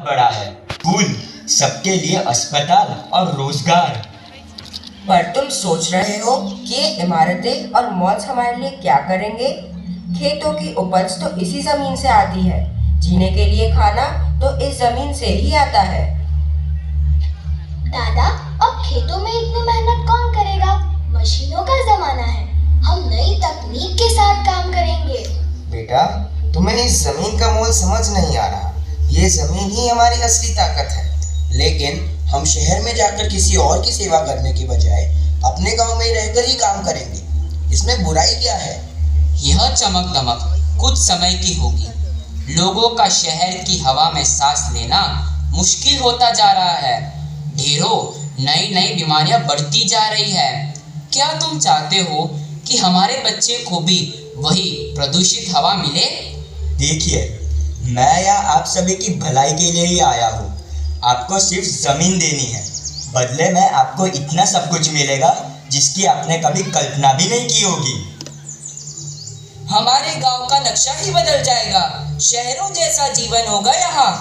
बड़ा है। स्कूल, सबके लिए अस्पताल और रोजगार। पर तुम सोच रहे हो कि ये इमारतें और मॉल्स हमारे लिए क्या करेंगे? खेतों की उपज तो इसी जमीन से आती है। जीने के लिए खाना तो इस जमीन से ही आता है। दादा, अब खेतों में इतनी मेहनत कौन करेगा? मशीनों का जमाना है। हम नई तकनीक के साथ काम करेंगे। बेटा, तुम्हें इस जमीन का मोल समझ नहीं आ रहा। ये जमीन ही हमारी असली ताकत है। लेकिन हम शहर में जाकर किसी और की सेवा करने की बजाय अपने गांव में रहकर ही काम करेंगे। इसमें बुराई क्या है? यह चमक दमक कुछ समय की होगी। लोगों का शहर की हवा में सांस लेना मुश्किल होता जा रहा है। ढेरों नई नई बीमारियां बढ़ती जा रही है। क्या तुम चाहते हो कि हमारे बच्चे को भी वही प्रदूषित हवा मिले? देखिए, मैं यहाँ आप सभी की भलाई के लिए ही आया हूँ। आपको सिर्फ जमीन देनी है, बदले में आपको इतना सब कुछ मिलेगा जिसकी आपने कभी कल्पना भी नहीं की होगी। हमारे गांव का नक्शा ही बदल जाएगा। शहरों जैसा जीवन होगा यहाँ।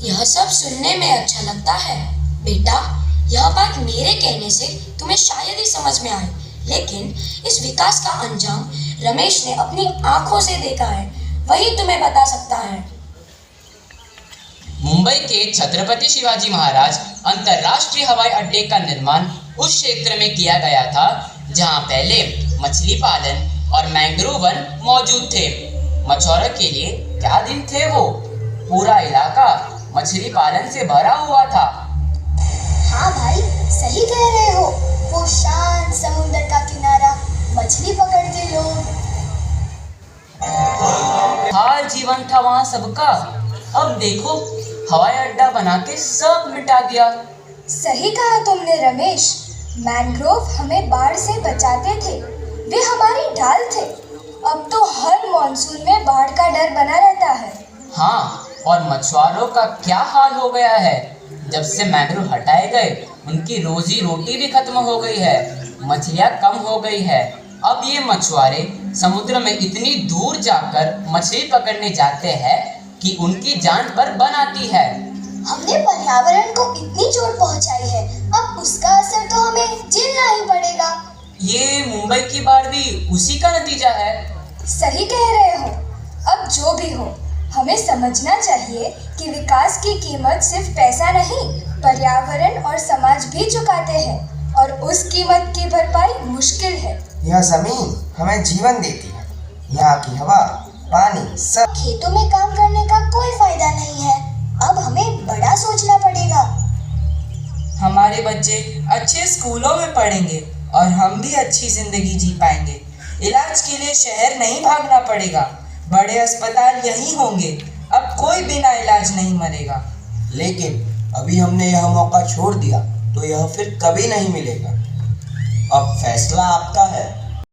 यह सब सुनने में अच्छा लगता है। बेटा, यह बात मेरे कहने से तुम्हें शायद ही समझ में आए, लेकिन इस विकास का अंजाम रमेश ने अपनी आंखों से देखा है। वही तुम्हें बता सकता है। मुंबई के छत्रपति शिवाजी महाराज अंतर्राष्ट्रीय हवाई अड्डे का निर्माण उस क्षेत्र में किया गया था जहां पहले मछली पालन और मैंग्रोव वन मौजूद थे। मछुआरों के लिए क्या दिन थे वो। पूरा इलाका मछली पालन से भरा हुआ था। हाँ भाई, सही कह रहे हो। वो शांत समुद्र का किनारा, मछली पकड़ते लोग। हाल जीवन था वहाँ सबका। अब देखो, हवाई अड्डा बना के सब मिटा दिया। सही कहा तुमने रमेश। मैंग्रोव हमें बाढ़ से बचाते थे। वे हमारी ढाल थे। अब तो हर मॉनसून में बाढ़ का डर बना रहता है। हाँ, और मछुआरों का क्या हाल हो गया है। जब से मैंग्रोव हटाए गए, उनकी रोजी रोटी भी खत्म हो गई है। मछलियाँ कम हो गई है। अब ये मछुआरे समुद्र में इतनी दूर जाकर मछली पकड़ने जाते हैं कि उनकी जान पर बन आती है। हमने पर्यावरण को इतनी चोट पहुंचाई है, अब उसका असर तो हमें झेलना ही पड़ेगा। ये मुंबई की बाढ़ भी उसी का नतीजा है। सही कह रहे हो। अब जो भी हो, हमें समझना चाहिए कि विकास की कीमत सिर्फ पैसा नहीं, पर्यावरण और समाज भी चुकाते हैं, और उस कीमत की भरपाई मुश्किल है। यह जमीन हमें जीवन देती है। यहाँ की हवा, पानी सब। खेतों में काम करने का कोई फायदा नहीं है। अब हमें बड़ा सोचना पड़ेगा। हमारे बच्चे अच्छे स्कूलों में पढ़ेंगे और हम भी अच्छी जिंदगी जी पाएंगे। इलाज के लिए शहर नहीं भागना पड़ेगा। बड़े अस्पताल यहीं होंगे। अब कोई बिना इलाज नहीं मरेगा। लेकिन अभी हमने यह मौका छोड़ दिया तो यह फिर कभी नहीं मिलेगा। अब फैसला आपका है।